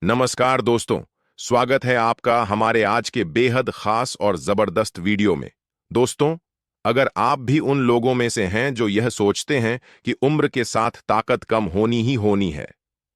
नमस्कार दोस्तों, स्वागत है आपका हमारे आज के बेहद खास और जबरदस्त वीडियो में। दोस्तों, अगर आप भी उन लोगों में से हैं जो यह सोचते हैं कि उम्र के साथ ताकत कम होनी ही होनी है,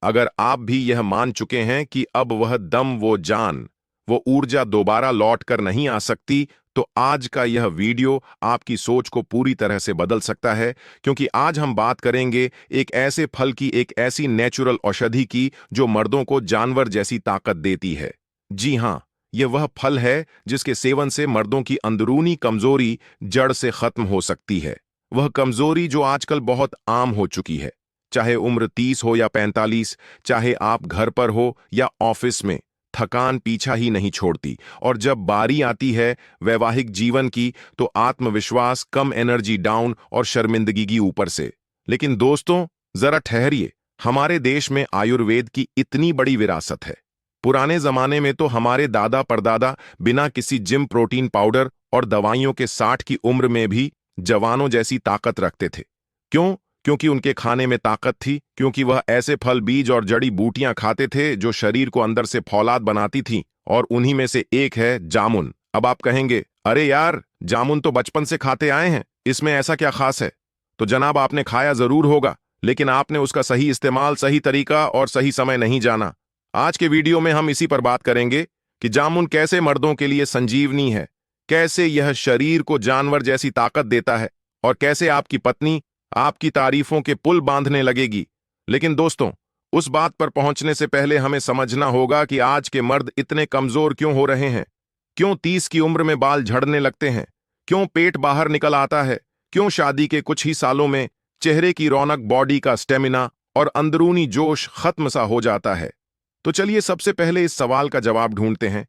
अगर आप भी यह मान चुके हैं कि अब वह दम, वो जान, वो ऊर्जा दोबारा लौट कर नहीं आ सकती, तो आज का यह वीडियो आपकी सोच को पूरी तरह से बदल सकता है। क्योंकि आज हम बात करेंगे एक ऐसे फल की, एक ऐसी नेचुरल औषधि की जो मर्दों को जानवर जैसी ताकत देती है। जी हां, यह वह फल है जिसके सेवन से मर्दों की अंदरूनी कमजोरी जड़ से खत्म हो सकती है। वह कमजोरी जो आजकल बहुत आम हो चुकी है, चाहे उम्र 30 हो या 45, चाहे आप घर पर हो या ऑफिस में, थकान पीछा ही नहीं छोड़ती। और जब बारी आती है वैवाहिक जीवन की, तो आत्मविश्वास कम, एनर्जी डाउन और शर्मिंदगी की ऊपर से। लेकिन दोस्तों, जरा ठहरिए, हमारे देश में आयुर्वेद की इतनी बड़ी विरासत है। पुराने जमाने में तो हमारे दादा परदादा बिना किसी जिम, प्रोटीन पाउडर और दवाइयों के 60 की उम्र में भी जवानों जैसी ताकत रखते थे। क्यों? क्योंकि उनके खाने में ताकत थी, क्योंकि वह ऐसे फल, बीज और जड़ी बूटियां खाते थे जो शरीर को अंदर से फौलाद बनाती थीं। और उन्हीं में से एक है जामुन। अब आप कहेंगे, अरे यार, जामुन तो बचपन से खाते आए हैं, इसमें ऐसा क्या खास है? तो जनाब, आपने खाया जरूर होगा, लेकिन आपने उसका सही इस्तेमाल, सही तरीका और सही समय नहीं जाना। आज के वीडियो में हम इसी पर बात करेंगे कि जामुन कैसे मर्दों के लिए संजीवनी है, कैसे यह शरीर को जानवर जैसी ताकत देता है, और कैसे आपकी पत्नी आपकी तारीफों के पुल बांधने लगेगी। लेकिन दोस्तों, उस बात पर पहुंचने से पहले हमें समझना होगा कि आज के मर्द इतने कमजोर क्यों हो रहे हैं। क्यों 30 की उम्र में बाल झड़ने लगते हैं? क्यों पेट बाहर निकल आता है? क्यों शादी के कुछ ही सालों में चेहरे की रौनक, बॉडी का स्टेमिना और अंदरूनी जोश खत्म सा हो जाता है? तो चलिए सबसे पहले इस सवाल का जवाब ढूंढते हैं।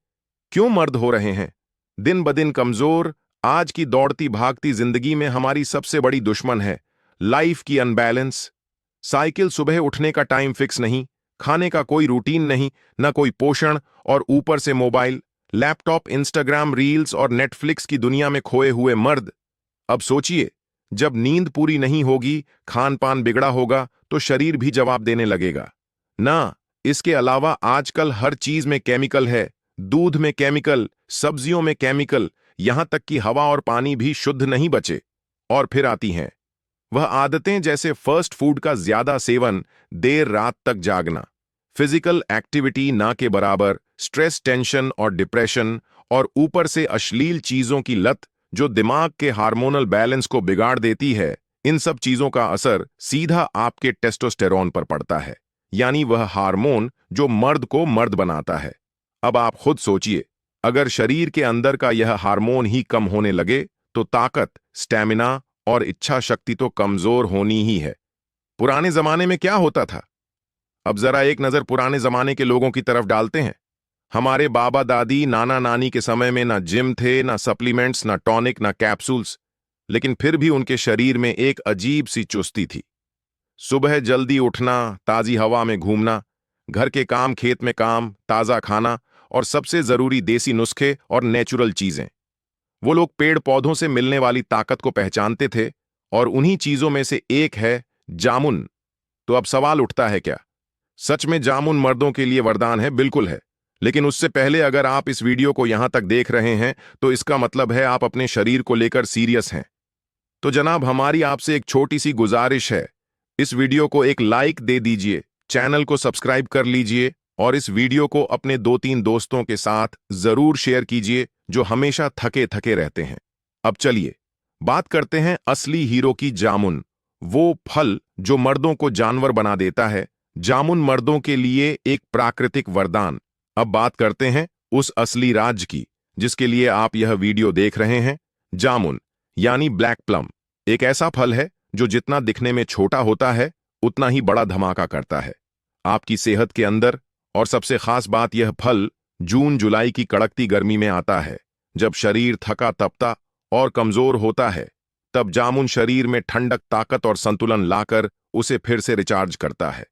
क्यों मर्द हो रहे हैं दिन ब दिन कमजोर? आज की दौड़ती भागती जिंदगी में हमारी सबसे बड़ी दुश्मन है लाइफ की अनबैलेंस। साइकिल, सुबह उठने का टाइम फिक्स नहीं, खाने का कोई रूटीन नहीं, न कोई पोषण, और ऊपर से मोबाइल, लैपटॉप, इंस्टाग्राम रील्स और नेटफ्लिक्स की दुनिया में खोए हुए मर्द। अब सोचिए, जब नींद पूरी नहीं होगी, खान पान बिगड़ा होगा, तो शरीर भी जवाब देने लगेगा ना। इसके अलावा आजकल हर चीज में केमिकल है। दूध में केमिकल, सब्जियों में केमिकल, यहां तक कि हवा और पानी भी शुद्ध नहीं बचे। और फिर आती हैं वह आदतें जैसे फास्ट फूड का ज्यादा सेवन, देर रात तक जागना, फिजिकल एक्टिविटी ना के बराबर, स्ट्रेस, टेंशन और डिप्रेशन, और ऊपर से अश्लील चीजों की लत जो दिमाग के हार्मोनल बैलेंस को बिगाड़ देती है। इन सब चीजों का असर सीधा आपके टेस्टोस्टेरोन पर पड़ता है, यानी वह हार्मोन जो मर्द को मर्द बनाता है। अब आप खुद सोचिए, अगर शरीर के अंदर का यह हार्मोन ही कम होने लगे, तो ताकत, स्टैमिना और इच्छा शक्ति तो कमजोर होनी ही है। पुराने जमाने में क्या होता था? अब जरा एक नजर पुराने जमाने के लोगों की तरफ डालते हैं। हमारे बाबा दादी, नाना नानी के समय में ना जिम थे, ना सप्लीमेंट्स, ना टॉनिक, ना कैप्सूल्स, लेकिन फिर भी उनके शरीर में एक अजीब सी चुस्ती थी। सुबह जल्दी उठना, ताजी हवा में घूमना, घर के काम, खेत में काम, ताजा खाना, और सबसे जरूरी देसी नुस्खे और नेचुरल चीजें। वो लोग पेड़ पौधों से मिलने वाली ताकत को पहचानते थे, और उन्हीं चीजों में से एक है जामुन। तो अब सवाल उठता है, क्या सच में जामुन मर्दों के लिए वरदान है? बिल्कुल है। लेकिन उससे पहले, अगर आप इस वीडियो को यहां तक देख रहे हैं, तो इसका मतलब है आप अपने शरीर को लेकर सीरियस हैं। तो जनाब, हमारी आपसे एक छोटी सी गुजारिश है, इस वीडियो को एक लाइक दे दीजिए, चैनल को सब्सक्राइब कर लीजिए, और इस वीडियो को अपने 2-3 दोस्तों के साथ जरूर शेयर कीजिए जो हमेशा थके थके रहते हैं। अब चलिए बात करते हैं असली हीरो की, जामुन, वो फल जो मर्दों को जानवर बना देता है। जामुन मर्दों के लिए एक प्राकृतिक वरदान। अब बात करते हैं उस असली राज की जिसके लिए आप यह वीडियो देख रहे हैं। जामुन यानी ब्लैक प्लम एक ऐसा फल है जो जितना दिखने में छोटा होता है, उतना ही बड़ा धमाका करता है आपकी सेहत के अंदर। और सबसे खास बात, यह फल जून जुलाई की कड़कती गर्मी में आता है, जब शरीर थका तपता और कमजोर होता है। तब जामुन शरीर में ठंडक, ताकत और संतुलन लाकर उसे फिर से रिचार्ज करता है।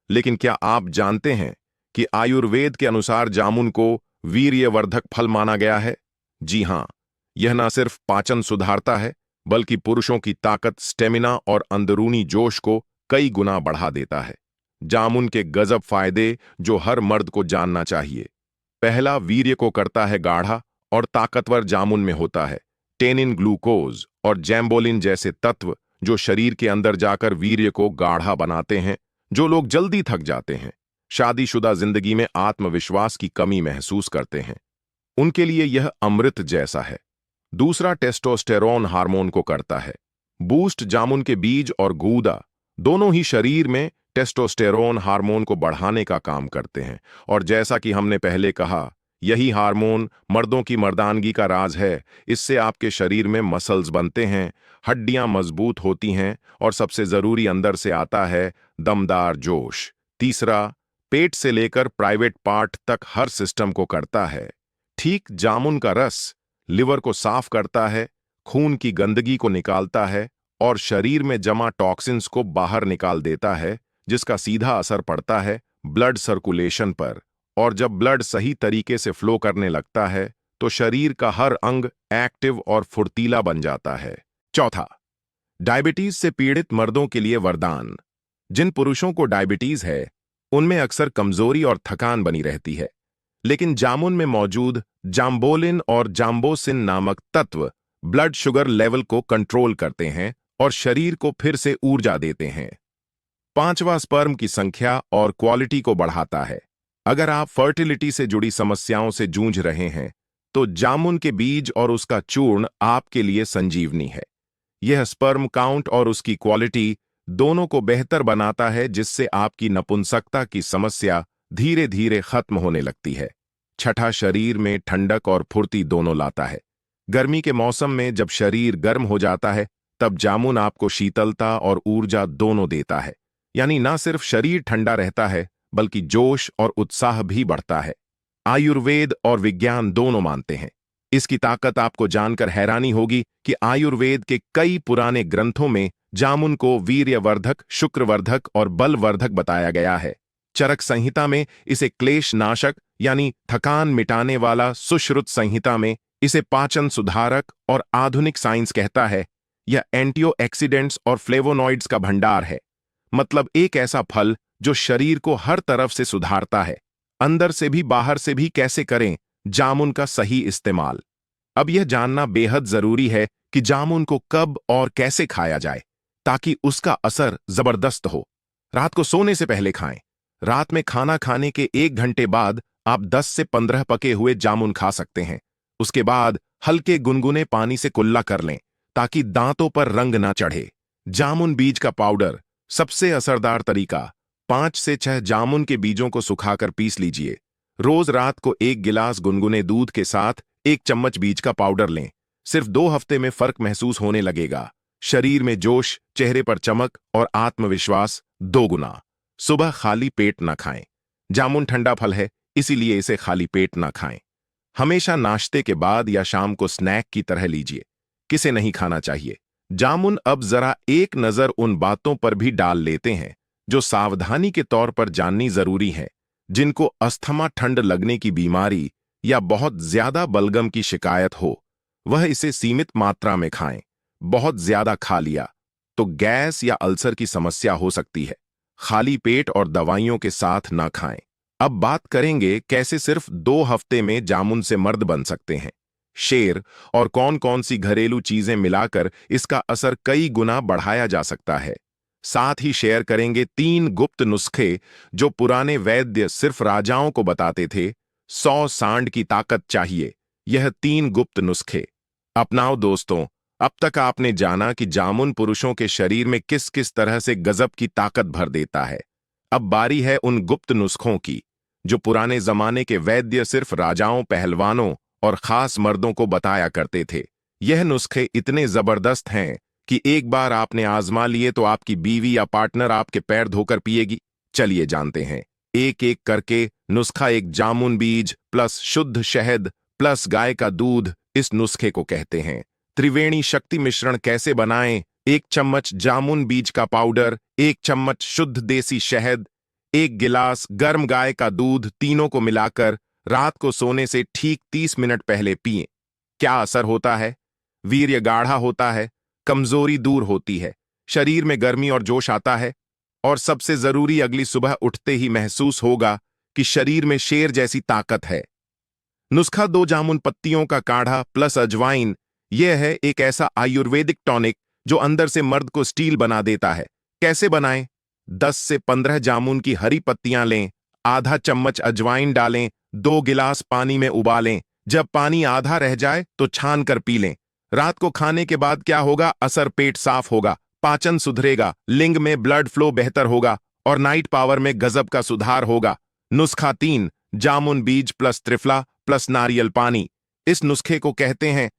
लेकिन क्या आप जानते हैं कि आयुर्वेद के अनुसार जामुन को वीर्यवर्धक फल माना गया है? जी हां, यह न सिर्फ पाचन सुधारता है, बल्कि पुरुषों की ताकत, स्टेमिना और अंदरूनी जोश को कई गुना बढ़ा देता है। जामुन के गजब फायदे जो हर मर्द को जानना चाहिए। पहला, वीर्य को करता है गाढ़ा और ताकतवर जामुन में होता है टेनिन, ग्लूकोज और जैम्बोलिन जैसे तत्व जो शरीर के अंदर जाकर वीर्य को गाढ़ा बनाते हैं। जो लोग जल्दी थक जाते हैं, शादीशुदा जिंदगी में आत्मविश्वास की कमी महसूस करते हैं, उनके लिए यह अमृत जैसा है। दूसरा, टेस्टोस्टेरोन हार्मोन को करता है बूस्ट। जामुन के बीज और गूदा दोनों ही शरीर में टेस्टोस्टेरोन हार्मोन को बढ़ाने का काम करते हैं, और जैसा कि हमने पहले कहा, यही हार्मोन मर्दों की मर्दानगी का राज है। इससे आपके शरीर में मसल्स बनते हैं, हड्डियां मजबूत होती हैं और सबसे जरूरी अंदर से आता है दमदार जोश। तीसरा, पेट से लेकर प्राइवेट पार्ट तक हर सिस्टम को करता है ठीक। जामुन का रस लिवर को साफ करता है, खून की गंदगी को निकालता है और शरीर में जमा टॉक्सिन्स को बाहर निकाल देता है, जिसका सीधा असर पड़ता है ब्लड सर्कुलेशन पर। और जब ब्लड सही तरीके से फ्लो करने लगता है तो शरीर का हर अंग एक्टिव और फुर्तीला बन जाता है। चौथा, डायबिटीज से पीड़ित मर्दों के लिए वरदान। जिन पुरुषों को डायबिटीज है उनमें अक्सर कमजोरी और थकान बनी रहती है, लेकिन जामुन में मौजूद जाम्बोलिन और जाम्बोसिन नामक तत्व ब्लड शुगर लेवल को कंट्रोल करते हैं और शरीर को फिर से ऊर्जा देते हैं। पांचवा, स्पर्म की संख्या और क्वालिटी को बढ़ाता है। अगर आप फर्टिलिटी से जुड़ी समस्याओं से जूझ रहे हैं तो जामुन के बीज और उसका चूर्ण आपके लिए संजीवनी है। यह स्पर्म काउंट और उसकी क्वालिटी दोनों को बेहतर बनाता है, जिससे आपकी नपुंसकता की समस्या धीरे धीरे खत्म होने लगती है। छठा, शरीर में ठंडक और फुर्ती दोनों लाता है। गर्मी के मौसम में जब शरीर गर्म हो जाता है तब जामुन आपको शीतलता और ऊर्जा दोनों देता है। यानी ना सिर्फ शरीर ठंडा रहता है बल्कि जोश और उत्साह भी बढ़ता है। आयुर्वेद और विज्ञान दोनों मानते हैं इसकी ताकत। आपको जानकर हैरानी होगी कि आयुर्वेद के कई पुराने ग्रंथों में जामुन को वीर्यवर्धक, शुक्रवर्धक और बलवर्धक बताया गया है। चरक संहिता में इसे क्लेश नाशक यानी थकान मिटाने वाला, सुश्रुत संहिता में इसे पाचन सुधारक और आधुनिक साइंस कहता है यह एंटीऑक्सीडेंट्स और फ्लेवोनॉइड्स का भंडार है। मतलब एक ऐसा फल जो शरीर को हर तरफ से सुधारता है, अंदर से भी बाहर से भी। कैसे करें जामुन का सही इस्तेमाल? अब यह जानना बेहद जरूरी है कि जामुन को कब और कैसे खाया जाए ताकि उसका असर जबरदस्त हो। रात को सोने से पहले खाएं। रात में खाना खाने के 1 घंटे बाद आप 10 से 15 पके हुए जामुन खा सकते हैं। उसके बाद हल्के गुनगुने पानी से कुल्ला कर लें ताकि दांतों पर रंग ना चढ़े। जामुन बीज का पाउडर सबसे असरदार तरीका। 5 से 6 जामुन के बीजों को सुखाकर पीस लीजिए। रोज रात को 1 गिलास गुनगुने दूध के साथ 1 चम्मच बीज का पाउडर लें। सिर्फ 2 हफ्ते में फर्क महसूस होने लगेगा। शरीर में जोश, चेहरे पर चमक और आत्मविश्वास 2 गुना। सुबह खाली पेट ना खाएं। जामुन ठंडा फल है, इसीलिए इसे खाली पेट ना खाएं। हमेशा नाश्ते के बाद या शाम को स्नैक की तरह लीजिए। किसे नहीं खाना चाहिए जामुन? अब जरा एक नजर उन बातों पर भी डाल लेते हैं जो सावधानी के तौर पर जाननी जरूरी है। जिनको अस्थमा, ठंड लगने की बीमारी या बहुत ज्यादा बलगम की शिकायत हो, वह इसे सीमित मात्रा में खाएं। बहुत ज्यादा खा लिया तो गैस या अल्सर की समस्या हो सकती है। खाली पेट और दवाइयों के साथ ना खाएं। अब बात करेंगे कैसे सिर्फ 2 हफ्ते में जामुन से मर्द बन सकते हैं। शेर और कौन कौन सी घरेलू चीजें मिलाकर इसका असर कई गुना बढ़ाया जा सकता है। साथ ही शेयर करेंगे 3 गुप्त नुस्खे जो पुराने वैद्य सिर्फ राजाओं को बताते थे। 100 सांड की ताकत चाहिए, यह 3 गुप्त नुस्खे अपनाओ दोस्तों। अब तक आपने जाना कि जामुन पुरुषों के शरीर में किस किस तरह से गजब की ताकत भर देता है। अब बारी है उन गुप्त नुस्खों की जो पुराने जमाने के वैद्य सिर्फ राजाओं, पहलवानों और खास मर्दों को बताया करते थे। यह नुस्खे इतने जबरदस्त हैं कि एक बार आपने आजमा लिए तो आपकी बीवी या पार्टनर आपके पैर धोकर पिएगी। चलिए जानते हैं एक एक करके नुस्खा। एक, जामुन बीज प्लस शुद्ध शहद प्लस गाय का दूध, इस नुस्खे को कहते हैं त्रिवेणी शक्ति मिश्रण। कैसे बनाएं? 1 चम्मच जामुन बीज का पाउडर, 1 चम्मच शुद्ध देसी शहद, 1 गिलास गर्म गाय का दूध, तीनों को मिलाकर रात को सोने से ठीक 30 मिनट पहले पिएं। क्या असर होता है? वीर्य गाढ़ा होता है, कमजोरी दूर होती है, शरीर में गर्मी और जोश आता है और सबसे जरूरी, अगली सुबह उठते ही महसूस होगा कि शरीर में शेर जैसी ताकत है। नुस्खा 2 जामुन पत्तियों का काढ़ा प्लस अजवाइन। यह है एक ऐसा आयुर्वेदिक टॉनिक जो अंदर से मर्द को स्टील बना देता है। कैसे बनाएं? 10 से 15 जामुन की हरी पत्तियां लें, आधा चम्मच अजवाइन डालें, 2 गिलास पानी में उबालें। जब पानी आधा रह जाए तो छान कर पी लें। रात को खाने के बाद क्या होगा? असर, पेट साफ होगा, पाचन सुधरेगा, लिंग में ब्लड फ्लो बेहतर होगा और नाइट पावर में गजब का सुधार होगा। नुस्खा 3, जामुन बीज प्लस त्रिफला प्लस नारियल पानी। इस नुस्खे को कहते हैं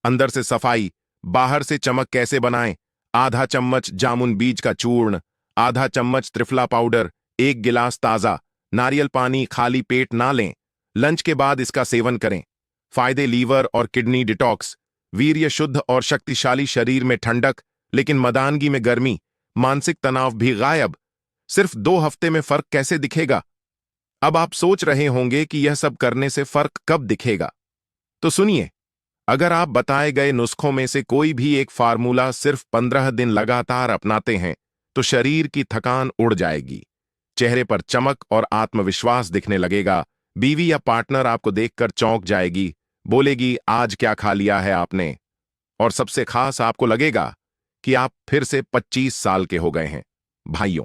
अंदर से सफाई, बाहर से चमक। कैसे बनाएं? आधा चम्मच जामुन बीज का चूर्ण, आधा चम्मच त्रिफला पाउडर, 1 गिलास ताजा नारियल पानी। खाली पेट ना लें, लंच के बाद इसका सेवन करें। फायदे: लीवर और किडनी डिटॉक्स, वीर्य शुद्ध और शक्तिशाली, शरीर में ठंडक लेकिन मदानगी में गर्मी, मानसिक तनाव भी गायब। सिर्फ 2 हफ्ते में फर्क कैसे दिखेगा? अब आप सोच रहे होंगे कि यह सब करने से फर्क कब दिखेगा, तो सुनिए। अगर आप बताए गए नुस्खों में से कोई भी एक फार्मूला सिर्फ 15 दिन लगातार अपनाते हैं तो शरीर की थकान उड़ जाएगी, चेहरे पर चमक और आत्मविश्वास दिखने लगेगा। बीवी या पार्टनर आपको देखकर चौंक जाएगी, बोलेगी, आज क्या खा लिया है आपने? और सबसे खास, आपको लगेगा कि आप फिर से 25 साल के हो गए हैं। भाइयों,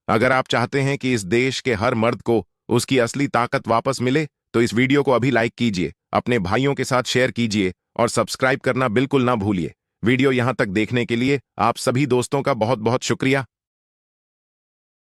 अगर आप चाहते हैं कि इस देश के हर मर्द को उसकी असली ताकत वापस मिले तो इस वीडियो को अभी लाइक कीजिए, अपने भाइयों के साथ शेयर कीजिए और सब्सक्राइब करना बिल्कुल ना भूलिए। वीडियो यहां तक देखने के लिए आप सभी दोस्तों का बहुत बहुत शुक्रिया।